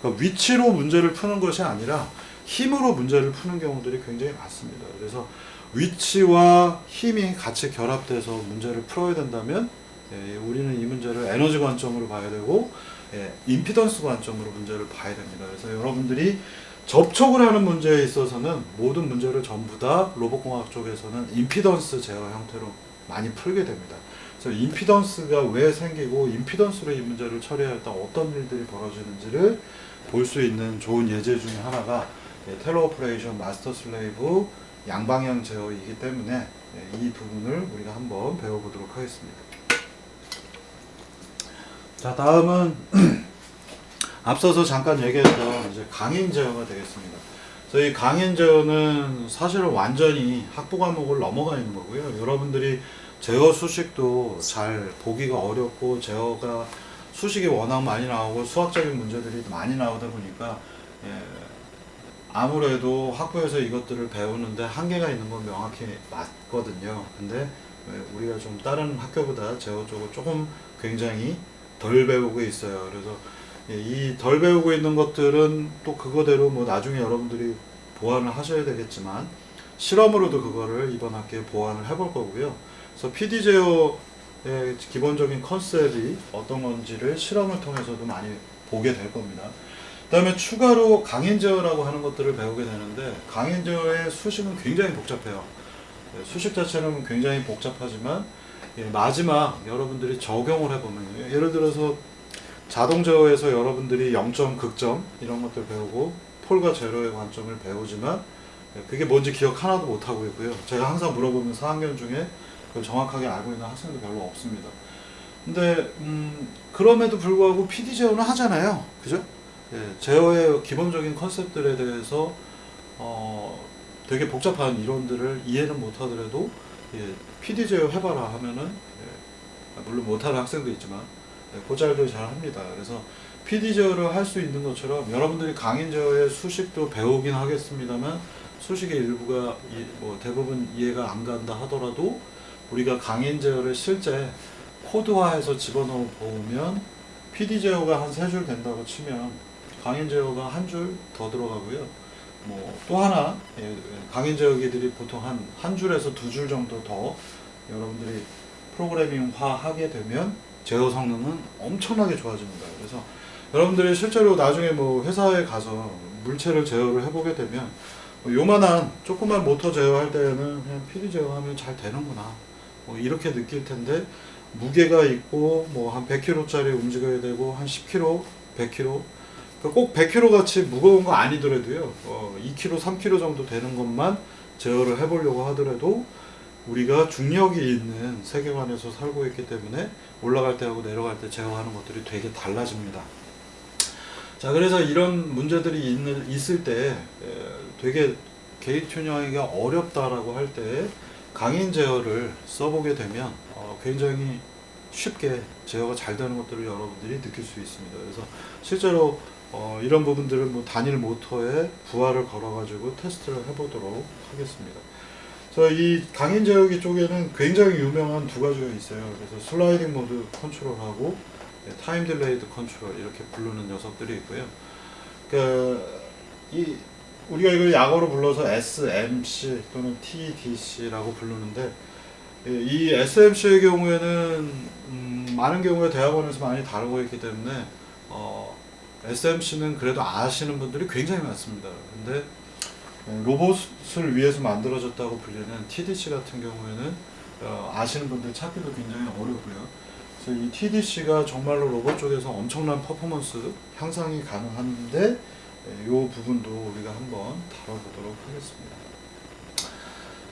그러니까 위치로 문제를 푸는 것이 아니라 힘으로 문제를 푸는 경우들이 굉장히 많습니다. 그래서 위치와 힘이 같이 결합돼서 문제를 풀어야 된다면 우리는 이 문제를 에너지 관점으로 봐야 되고 임피던스 관점으로 문제를 봐야 됩니다. 그래서 여러분들이 접촉을 하는 문제에 있어서는 모든 문제를 전부 다 로봇공학 쪽에서는 임피던스 제어 형태로 많이 풀게 됩니다. 그래서 임피던스가 왜 생기고 임피던스로 이 문제를 처리할 때 어떤 일들이 벌어지는지를 볼 수 있는 좋은 예제 중에 하나가 텔레오퍼레이션 마스터 슬레이브 양방향 제어이기 때문에 이 부분을 우리가 한번 배워보도록 하겠습니다. 자, 다음은 앞서서 잠깐 얘기했던 이제 강인 제어가 되겠습니다. 그래서 이 강인 제어는 사실은 완전히 학부 과목을 넘어가 있는 거고요. 여러분들이 제어 수식도 잘 보기가 어렵고 제어가 수식이 워낙 많이 나오고 수학적인 문제들이 많이 나오다 보니까 아무래도 학부에서 이것들을 배우는데 한계가 있는 건 명확히 맞거든요. 근데 우리가 좀 다른 학교보다 제어 쪽을 조금 굉장히 덜 배우고 있어요. 그래서 이 덜 배우고 있는 것들은 또 그거대로 뭐 나중에 여러분들이 보완을 하셔야 되겠지만 실험으로도 그거를 이번 학기에 보완을 해볼 거고요. 그래서 PD 제어의 기본적인 컨셉이 어떤 건지를 실험을 통해서도 많이 보게 될 겁니다. 그 다음에 추가로 강인 제어라고 하는 것들을 배우게 되는데 강인 제어의 수식은 굉장히 복잡해요. 수식 자체는 굉장히 복잡하지만 마지막 여러분들이 적용을 해보면 예를 들어서 자동 제어에서 여러분들이 0점, 극점 이런 것들 배우고 폴과 제로의 관점을 배우지만 그게 뭔지 기억 하나도 못하고 있고요. 제가 항상 물어보면 4학년 중에 그걸 정확하게 알고 있는 학생도 별로 없습니다. 근데 그럼에도 불구하고 PD 제어는 하잖아요. 그죠? 제어의 기본적인 컨셉들에 대해서 되게 복잡한 이론들을 이해는 못하더라도 PD 제어 해봐라 하면은 물론 못하는 학생도 있지만 고잘들 잘 합니다. 그래서 PD 제어를 할 수 있는 것처럼 여러분들이 강인 제어의 수식도 배우긴 하겠습니다만 수식의 일부가 뭐 대부분 이해가 안 간다 하더라도 우리가 강인 제어를 실제 코드화해서 집어넣어 보면 PD 제어가 한 3줄 된다고 치면 강인 제어가 한 줄 더 들어가고요. 뭐 또 하나 강인 제어기들이 보통 한 줄에서 2줄 정도 더 여러분들이 프로그래밍화 하게 되면 제어 성능은 엄청나게 좋아집니다. 그래서 여러분들이 실제로 나중에 뭐 회사에 가서 물체를 제어를 해보게 되면 요만한 조그만 모터 제어할 때는 그냥 PD 제어하면 잘 되는구나 뭐 이렇게 느낄 텐데 무게가 있고 뭐 한 100kg짜리 움직여야 되고 한 10kg, 100kg 꼭 100kg 같이 무거운 거 아니더라도요 2kg, 3kg 정도 되는 것만 제어를 해보려고 하더라도 우리가 중력이 있는 세계관에서 살고 있기 때문에 올라갈 때하고 내려갈 때 제어하는 것들이 되게 달라집니다. 자, 그래서 이런 문제들이 있을 때 되게 게이트 튜닝하기가 어렵다라고 할 때 강인 제어를 써보게 되면 굉장히 쉽게 제어가 잘 되는 것들을 여러분들이 느낄 수 있습니다. 그래서 실제로 이런 부분들을 뭐 단일 모터에 부하를 걸어가지고 테스트를 해보도록 하겠습니다. 그래서 이 강인 제어기 쪽에는 굉장히 유명한 두 가지가 있어요. 그래서 슬라이딩 모드 컨트롤하고 타임 딜레이드 컨트롤 이렇게 부르는 녀석들이 있고요. 그러니까 우리가 이걸 약어로 불러서 SMC 또는 TDC라고 부르는데 이 SMC의 경우에는 많은 경우에 대학원에서 많이 다루고 있기 때문에 SMC는 그래도 아시는 분들이 굉장히 많습니다. 근데 로봇을 위해서 만들어졌다고 불리는 TDC 같은 경우에는 아시는 분들 찾기도 굉장히 어렵고요. 그래서 이 TDC가 정말로 로봇 쪽에서 엄청난 퍼포먼스 향상이 가능한데 이 부분도 우리가 한번 다뤄보도록 하겠습니다.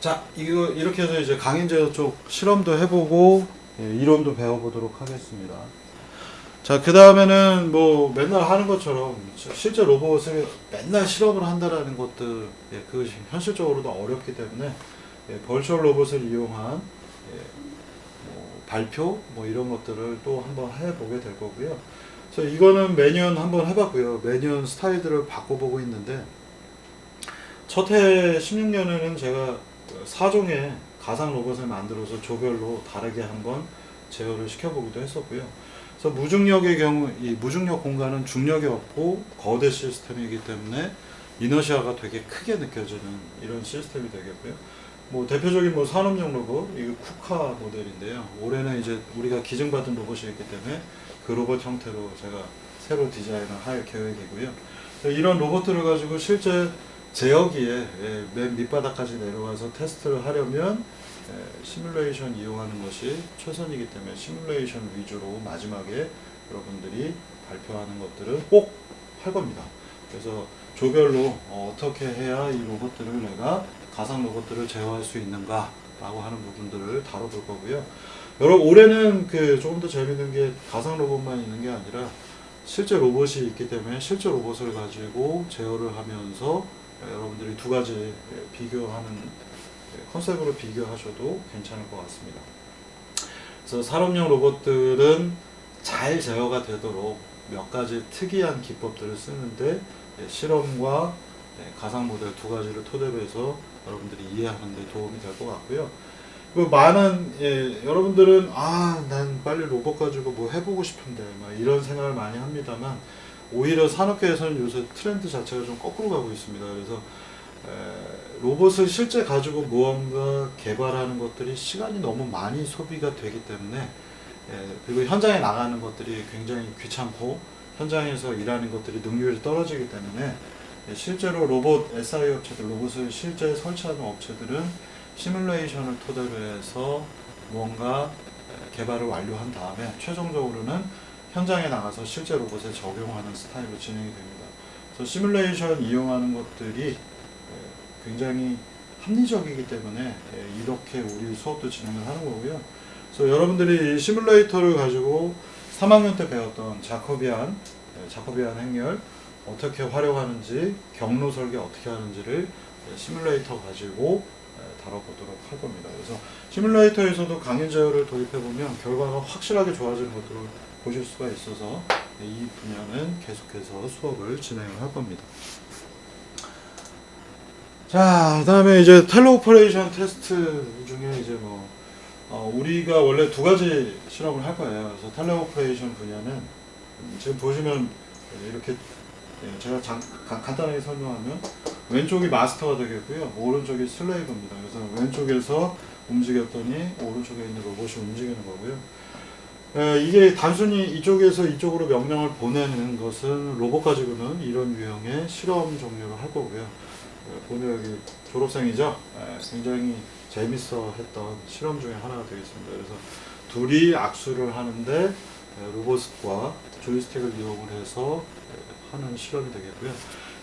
자, 이거 이렇게 해서 이제 강인 제어 쪽 실험도 해보고 이론도 배워보도록 하겠습니다. 자, 그 다음에는 뭐 맨날 하는 것처럼 실제 로봇을 맨날 실험을 한다라는 것들, 그것이 현실적으로도 어렵기 때문에 버추얼 로봇을 이용한 뭐 발표 뭐 이런 것들을 또 한번 해보게 될 거고요. 그래서 이거는 매년 한번 해봤고요. 매년 스타일들을 바꿔보고 있는데 첫 해 16년에는 제가 4종의 가상 로봇을 만들어서 조별로 다르게 한번 제어를 시켜보기도 했었고요. 그래서 무중력의 경우 이 무중력 공간은 중력이 없고 거대 시스템이기 때문에 이너시아가 되게 크게 느껴지는 이런 시스템이 되겠고요. 뭐 대표적인 뭐 산업용 로봇 이거 쿠카 모델인데요. 올해는 이제 우리가 기증받은 로봇이기 때문에 그 로봇 형태로 제가 새로 디자인을 할 계획이고요. 이런 로봇들을 가지고 실제 제어기에 맨 밑바닥까지 내려가서 테스트를 하려면 시뮬레이션 이용하는 것이 최선이기 때문에 시뮬레이션 위주로 마지막에 여러분들이 발표하는 것들은 꼭 할 겁니다. 그래서 조별로 어떻게 해야 이 로봇들을 내가 가상 로봇들을 제어할 수 있는가 라고 하는 부분들을 다뤄볼 거고요. 여러분 올해는 조금 더 재밌는 게 가상 로봇만 있는 게 아니라 실제 로봇이 있기 때문에 실제 로봇을 가지고 제어를 하면서 여러분들이 두 가지 비교하는 컨셉으로 비교하셔도 괜찮을 것 같습니다. 그래서 산업용 로봇들은 잘 제어가 되도록 몇 가지 특이한 기법들을 쓰는데 실험과 가상 모델 두 가지를 토대로 해서 여러분들이 이해하는 데 도움이 될 것 같고요. 많은 여러분들은 난 빨리 로봇 가지고 뭐 해보고 싶은데 막 이런 생각을 많이 합니다만 오히려 산업계에서는 요새 트렌드 자체가 좀 거꾸로 가고 있습니다. 그래서 로봇을 실제 가지고 무언가 개발하는 것들이 시간이 너무 많이 소비가 되기 때문에 그리고 현장에 나가는 것들이 굉장히 귀찮고 현장에서 일하는 것들이 능률이 떨어지기 때문에 실제로 로봇 SI 업체들 로봇을 실제 설치하는 업체들은 시뮬레이션을 토대로 해서 무언가 개발을 완료한 다음에 최종적으로는 현장에 나가서 실제 로봇에 적용하는 스타일로 진행이 됩니다. 그래서 시뮬레이션 이용하는 것들이 굉장히 합리적이기 때문에 이렇게 우리 수업도 진행을 하는 거고요. 그래서 여러분들이 이 시뮬레이터를 가지고 3학년 때 배웠던 자코비안 행렬 어떻게 활용하는지 경로 설계 어떻게 하는지를 시뮬레이터 가지고 다뤄보도록 할 겁니다. 그래서 시뮬레이터에서도 강인 제어를 도입해보면 결과가 확실하게 좋아지는 것들을 보실 수가 있어서 이 분야는 계속해서 수업을 진행을 할 겁니다. 자, 그 다음에 이제 텔레오퍼레이션 테스트 중에 이제 우리가 원래 두 가지 실험을 할 거예요. 그래서 텔레오퍼레이션 분야는 지금 보시면 이렇게 제가 간단하게 설명하면 왼쪽이 마스터가 되겠고요. 오른쪽이 슬레이브입니다. 그래서 왼쪽에서 움직였더니 오른쪽에 있는 로봇이 움직이는 거고요. 이게 단순히 이쪽에서 이쪽으로 명령을 보내는 것은 로봇 가지고는 이런 유형의 실험 종류를 할 거고요. 보면 여기 졸업생이죠. 굉장히 재밌어 했던 실험 중에 하나가 되겠습니다. 그래서 둘이 악수를 하는데 로봇과 조이스틱을 이용을 해서 하는 실험이 되겠고요.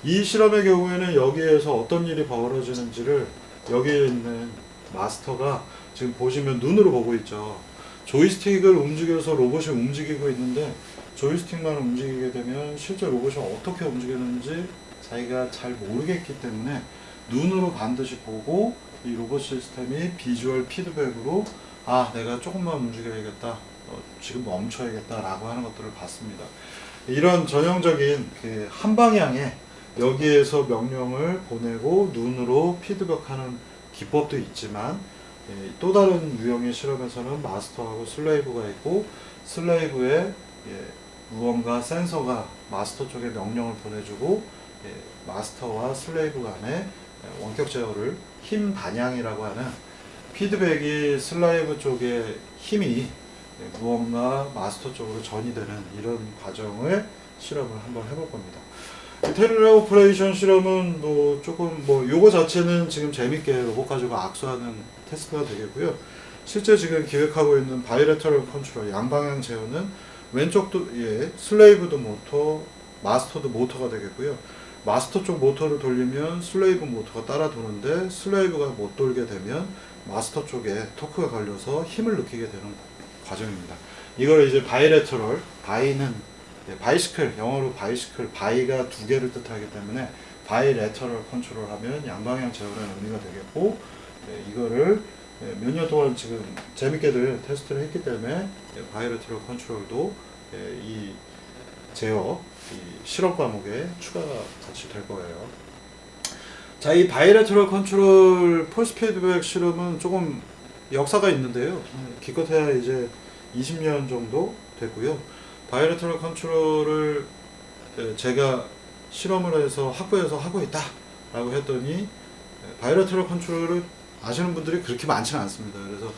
이 실험의 경우에는 여기에서 어떤 일이 벌어지는지를 여기에 있는 마스터가 지금 보시면 눈으로 보고 있죠. 조이스틱을 움직여서 로봇이 움직이고 있는데 조이스틱만 움직이게 되면 실제 로봇이 어떻게 움직이는지 자기가 잘 모르겠기 때문에 눈으로 반드시 보고 이 로봇 시스템이 비주얼 피드백으로 아 내가 조금만 움직여야겠다, 지금 멈춰야겠다 라고 하는 것들을 봤습니다. 이런 전형적인 그 한 방향에 여기에서 명령을 보내고 눈으로 피드백하는 기법도 있지만, 또 다른 유형의 실험에서는 마스터하고 슬레이브가 있고, 슬레이브에 무언가 센서가 마스터 쪽에 명령을 보내주고 마스터와 슬레이브 간의 원격 제어를 힘 반향이라고 하는, 피드백이 슬레이브 쪽의 힘이 무언가 마스터 쪽으로 전이되는 이런 과정을 실험을 한번 해볼 겁니다. 텔레 오퍼레이션 실험은 뭐 조금 뭐 요거 자체는 지금 재밌게 로봇 가지고 악수하는 테스트가 되겠고요. 실제 지금 기획하고 있는 바이레터럴 컨트롤 양방향 제어는 왼쪽도 슬레이브도 모터, 마스터도 모터가 되겠고요. 마스터 쪽 모터를 돌리면 슬레이브 모터가 따라 도는데, 슬레이브가 못 돌게 되면 마스터 쪽에 토크가 걸려서 힘을 느끼게 되는 과정입니다. 이걸 이제 바이레터럴, 바이는 바이시클, 영어로 바이시클, 바이가 두 개를 뜻하기 때문에 바이레터럴 컨트롤 하면 양방향 제어라는 의미가 되겠고, 이거를 몇 년 동안 지금 재밌게들 테스트를 했기 때문에 바이레터럴 컨트롤도 이 제어, 이 실험 과목에 추가가 같이 될 거예요. 자, 이 바이레터럴 컨트롤 폴스 피드백 실험은 조금 역사가 있는데요. 기껏해야 이제 20년 정도 됐고요. 바이레터럴 컨트롤을 제가 실험을 해서 학부에서 하고 있다 라고 했더니, 바이레터럴 컨트롤을 아시는 분들이 그렇게 많지는 않습니다. 그래서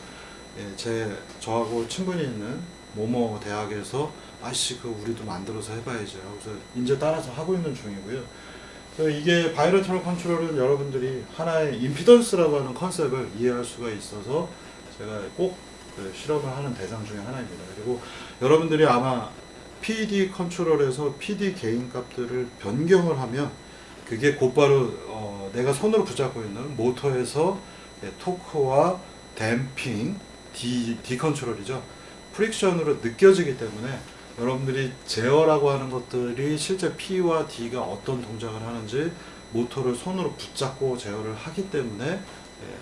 저하고 친분이 있는 모모 대학에서 아씨 그 우리도 만들어서 해봐야지 하고서 이제 따라서 하고 있는 중이고요. 그래서 이게 바이레터럴 컨트롤은 여러분들이 하나의 임피던스라고 하는 컨셉을 이해할 수가 있어서 제가 꼭 실험을 하는 대상 중에 하나입니다. 그리고 여러분들이 아마 PD 컨트롤에서 PD 개인 값들을 변경을 하면 그게 곧바로 내가 손으로 붙잡고 있는 모터에서 토크와 댐핑, D 컨트롤이죠. 프릭션으로 느껴지기 때문에 여러분들이 제어라고 하는 것들이 실제 P와 D가 어떤 동작을 하는지 모터를 손으로 붙잡고 제어를 하기 때문에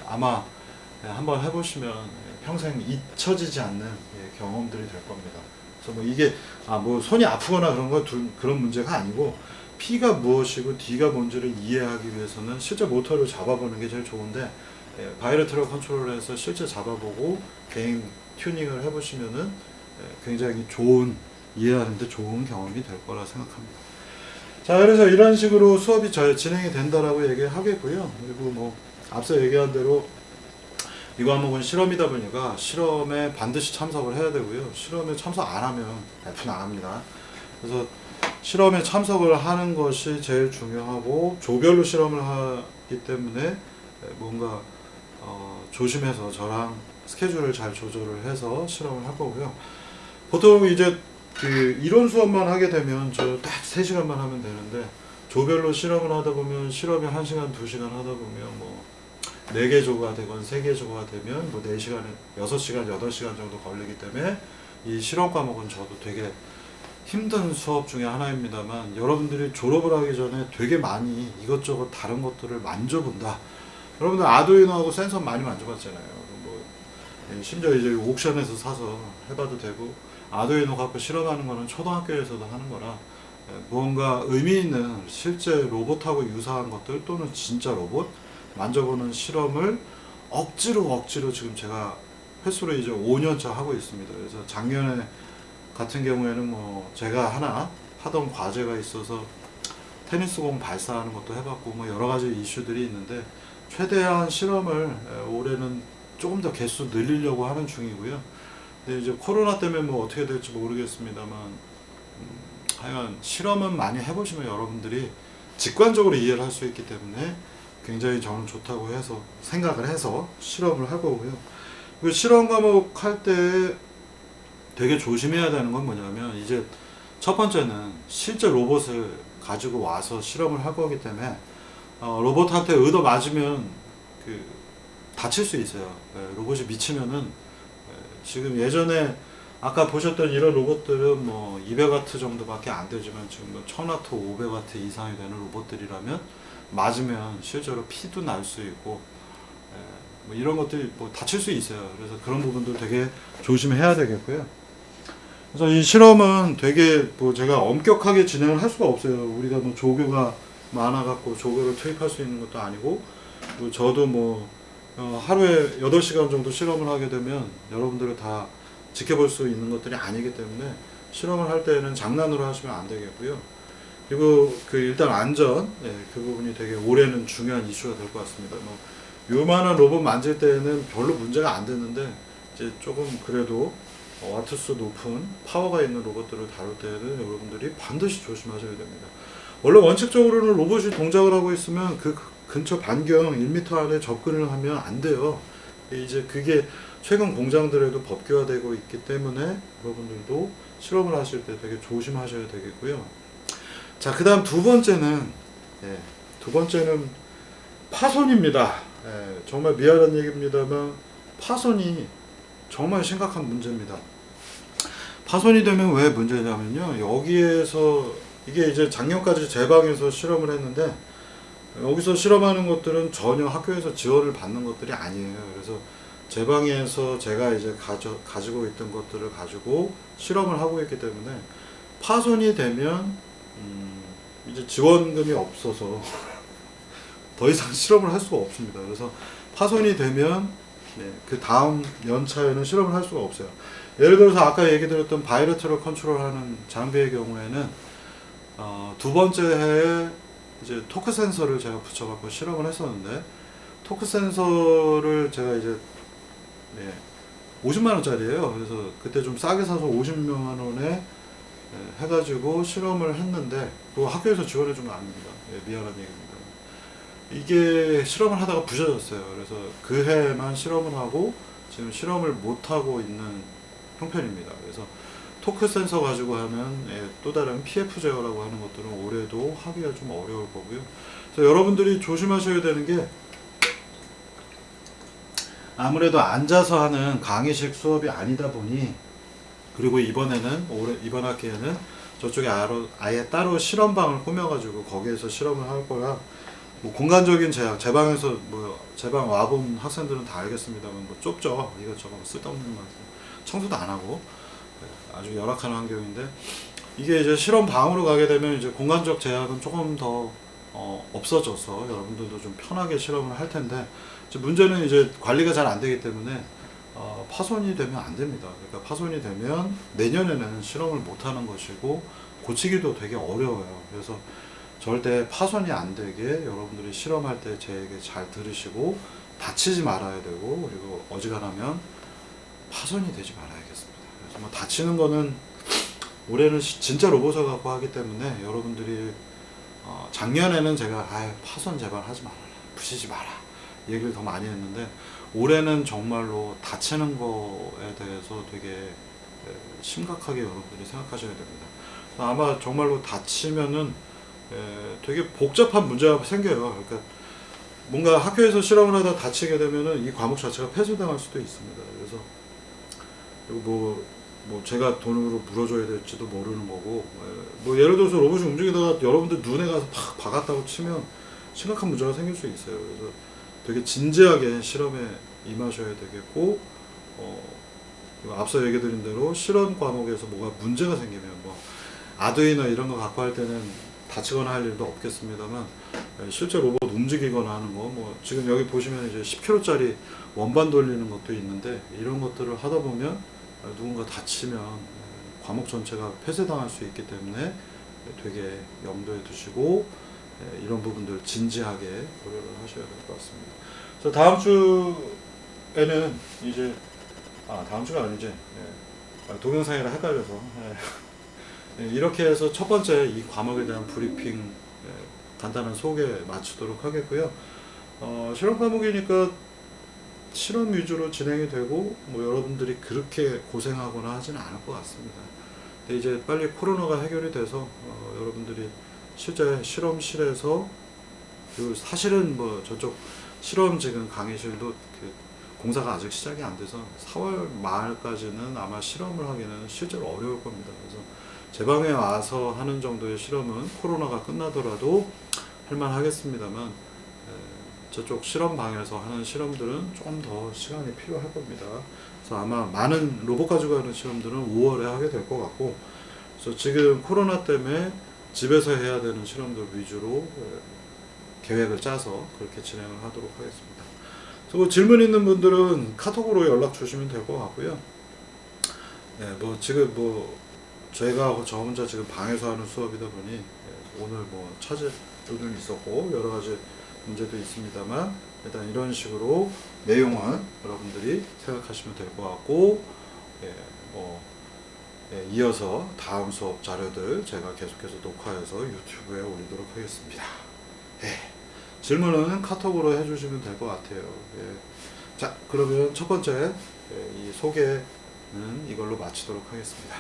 아마 한번 해보시면 평생 잊혀지지 않는 경험들이 될 겁니다. 그래서 뭐 이게 뭐 손이 아프거나 그런 문제가 아니고, P가 무엇이고 D가 뭔지를 이해하기 위해서는 실제 모터를 잡아보는 게 제일 좋은데, 바이레터럴 컨트롤에서 실제 잡아보고 개인 튜닝을 해보시면은 굉장히 좋은, 이해하는데 좋은 경험이 될 거라 생각합니다. 자, 그래서 이런 식으로 수업이 진행이 된다라고 얘기하겠고요. 그리고 뭐 앞서 얘기한 대로 이 과목은 실험이다 보니까 실험에 반드시 참석을 해야 되고요. 실험에 참석 안 하면 F 나갑니다. 그래서 실험에 참석을 하는 것이 제일 중요하고, 조별로 실험을 하기 때문에 뭔가 조심해서 저랑 스케줄을 잘 조절을 해서 실험을 할 거고요. 보통 이제 그 이론 수업만 하게 되면 저 딱 3시간만 하면 되는데, 조별로 실험을 하다 보면 실험이 1시간, 2시간 하다 보면 뭐 4개 조가 되건 3개 조가 되면 뭐 4시간, 6시간, 8시간 정도 걸리기 때문에 이 실험 과목은 저도 되게 힘든 수업 중에 하나입니다만, 여러분들이 졸업을 하기 전에 되게 많이 이것저것 다른 것들을 만져본다. 여러분들 아두이노하고 센서 많이 만져봤잖아요. 뭐 심지어 이제 옥션에서 사서 해봐도 되고, 아두이노 갖고 실험하는 거는 초등학교에서도 하는 거라 무언가 의미 있는 실제 로봇하고 유사한 것들 또는 진짜 로봇 만져보는 실험을 억지로 지금 제가 횟수로 이제 5년차 하고 있습니다. 그래서 작년에 같은 경우에는 뭐 제가 하나 하던 과제가 있어서 테니스공 발사하는 것도 해봤고 뭐 여러 가지 이슈들이 있는데, 최대한 실험을 올해는 조금 더 개수 늘리려고 하는 중이고요. 근데 이제 코로나 때문에 뭐 어떻게 될지 모르겠습니다만, 하여간 실험은 많이 해보시면 여러분들이 직관적으로 이해를 할 수 있기 때문에 굉장히 저는 좋다고 해서 생각을 해서 실험을 할 거고요. 그 실험 과목 할 때 되게 조심해야 되는 건 뭐냐면, 이제 첫 번째는 실제 로봇을 가지고 와서 실험을 할 거기 때문에 로봇한테 얻어 맞으면 다칠 수 있어요. 로봇이 미치면은 지금 예전에 아까 보셨던 이런 로봇들은 뭐 200W 정도밖에 안 되지만 지금 뭐 1000W, 500W 이상이 되는 로봇들이라면 맞으면 실제로 피도 날 수 있고 뭐 이런 것들이 뭐 다칠 수 있어요. 그래서 그런 부분들 되게 조심해야 되겠고요. 그래서 이 실험은 되게 뭐 제가 엄격하게 진행을 할 수가 없어요. 우리가 뭐 조교가 많아갖고 조교를 투입할 수 있는 것도 아니고, 뭐 저도 뭐 하루에 8시간 정도 실험을 하게 되면 여러분들을 다 지켜볼 수 있는 것들이 아니기 때문에 실험을 할 때는 장난으로 하시면 안 되겠고요. 그리고 그 일단 안전, 그 부분이 되게 올해는 중요한 이슈가 될 것 같습니다. 뭐 요만한 로봇 만질 때는 별로 문제가 안 됐는데 이제 조금 그래도 와트수 높은 파워가 있는 로봇들을 다룰 때는 여러분들이 반드시 조심하셔야 됩니다. 원래 원칙적으로는 로봇이 동작을 하고 있으면 그 근처 반경 1m 안에 접근을 하면 안 돼요. 이제 그게 최근 공장들에도 법규화되고 있기 때문에 여러분들도 실험을 하실 때 되게 조심하셔야 되겠고요. 자, 그 다음 두 번째는 파손입니다. 정말 미안한 얘기입니다만 파손이 정말 심각한 문제입니다. 파손이 되면 왜 문제냐면요, 여기에서 이게 이제 작년까지 제 방에서 실험을 했는데 여기서 실험하는 것들은 전혀 학교에서 지원을 받는 것들이 아니에요. 그래서 제 방에서 제가 이제 가지고 있던 것들을 가지고 실험을 하고 있기 때문에 파손이 되면 이제 지원금이 없어서 더 이상 실험을 할 수가 없습니다. 그래서 파손이 되면 그 다음 연차에는 실험을 할 수가 없어요. 예를 들어서 아까 얘기 드렸던 바이러트를 컨트롤하는 장비의 경우에는 두 번째 해에 이제 토크 센서를 제가 붙여갖고 실험을 했었는데, 토크 센서를 제가 이제 50만 원짜리예요. 그래서 그때 좀 싸게 사서 50만 원에 해가지고 실험을 했는데 그거 학교에서 지원해준 거 아닙니다. 미안한 얘기입니다. 이게 실험을 하다가 부셔졌어요. 그래서 그 해만 실험을 하고 지금 실험을 못 하고 있는 형편입니다. 그래서 토크 센서 가지고 하는 또 다른 PF 제어라고 하는 것들은 올해도 하기가 좀 어려울 거고요. 그래서 여러분들이 조심하셔야 되는 게, 아무래도 앉아서 하는 강의식 수업이 아니다 보니, 그리고 이번 학기에는 저쪽에 아예 따로 실험방을 꾸며가지고 거기에서 실험을 할 거라, 뭐 공간적인 제약, 제 방에서 제 방 와본 학생들은 다 알겠습니다만 뭐 좁죠. 이것저것 쓸데없는 말, 청소도 안 하고 아주 열악한 환경인데, 이게 이제 실험방으로 가게 되면 이제 공간적 제약은 조금 더 없어져서 여러분들도 좀 편하게 실험을 할 텐데, 이제 문제는 이제 관리가 잘 안 되기 때문에 파손이 되면 안 됩니다. 그러니까 파손이 되면 내년에는 실험을 못 하는 것이고 고치기도 되게 어려워요. 그래서 절대 파손이 안 되게 여러분들이 실험할 때 제 얘기 잘 들으시고 다치지 말아야 되고, 그리고 어지간하면 파손이 되지 말아야겠습니다. 그래서 뭐 다치는 거는 올해는 진짜 로봇을 갖고 하기 때문에 여러분들이 작년에는 제가 파손 제발 하지 말아라, 부시지 마라 얘기를 더 많이 했는데, 올해는 정말로 다치는 거에 대해서 되게 심각하게 여러분들이 생각하셔야 됩니다. 아마 정말로 다치면은 되게 복잡한 문제가 생겨요. 그러니까 뭔가 학교에서 실험을 하다 다치게 되면은 이 과목 자체가 폐쇄당할 수도 있습니다. 그래서 뭐 제가 돈으로 물어줘야 될지도 모르는 거고, 뭐 예를 들어서 로봇이 움직이다가 여러분들 눈에 가서 팍 박았다고 치면 심각한 문제가 생길 수 있어요. 그래서 되게 진지하게 실험에 임하셔야 되겠고, 앞서 얘기 드린 대로 실험 과목에서 뭐가 문제가 생기면 뭐 아두이노 이런 거 갖고 할 때는 다치거나 할 일도 없겠습니다만, 실제 로봇 움직이거나 하는 거, 뭐 지금 여기 보시면 이제 10kg짜리 원반 돌리는 것도 있는데, 이런 것들을 하다 보면 누군가 다치면 과목 전체가 폐쇄당할 수 있기 때문에 되게 염두에 두시고 이런 부분들 진지하게 고려를 하셔야 될 것 같습니다. 그래서 다음 주에는 이제 다음 주가 아니지, 동영상이랑 헷갈려서 이렇게 해서 첫 번째 이 과목에 대한 브리핑 간단한 소개 마치도록 하겠고요. 실험 과목이니까 실험 위주로 진행이 되고 뭐 여러분들이 그렇게 고생하거나 하지는 않을 것 같습니다. 근데 이제 빨리 코로나가 해결이 돼서 여러분들이 실제 실험실에서, 그리고 사실은 뭐 저쪽 실험 지금 강의실도 공사가 아직 시작이 안 돼서 4월 말까지는 아마 실험을 하기는 실제로 어려울 겁니다. 그래서 제 방에 와서 하는 정도의 실험은 코로나가 끝나더라도 할만하겠습니다만 저쪽 실험방에서 하는 실험들은 조금 더 시간이 필요할 겁니다. 그래서 아마 많은 로봇 가지고 하는 실험들은 5월에 하게 될 것 같고, 그래서 지금 코로나 때문에 집에서 해야 되는 실험들 위주로 계획을 짜서 그렇게 진행을 하도록 하겠습니다. 그리고 질문 있는 분들은 카톡으로 연락 주시면 될 것 같고요. 네, 뭐 지금 뭐 제가 저 혼자 지금 방에서 하는 수업이다 보니 오늘 뭐 차질도 있었고 여러 가지 문제도 있습니다만, 일단 이런 식으로 내용은 여러분들이 생각하시면 될 것 같고, 이어서 다음 수업 자료들 제가 계속해서 녹화해서 유튜브에 올리도록 하겠습니다. 질문은 카톡으로 해주시면 될 것 같아요. 자, 그러면 첫 번째 이 소개는 이걸로 마치도록 하겠습니다.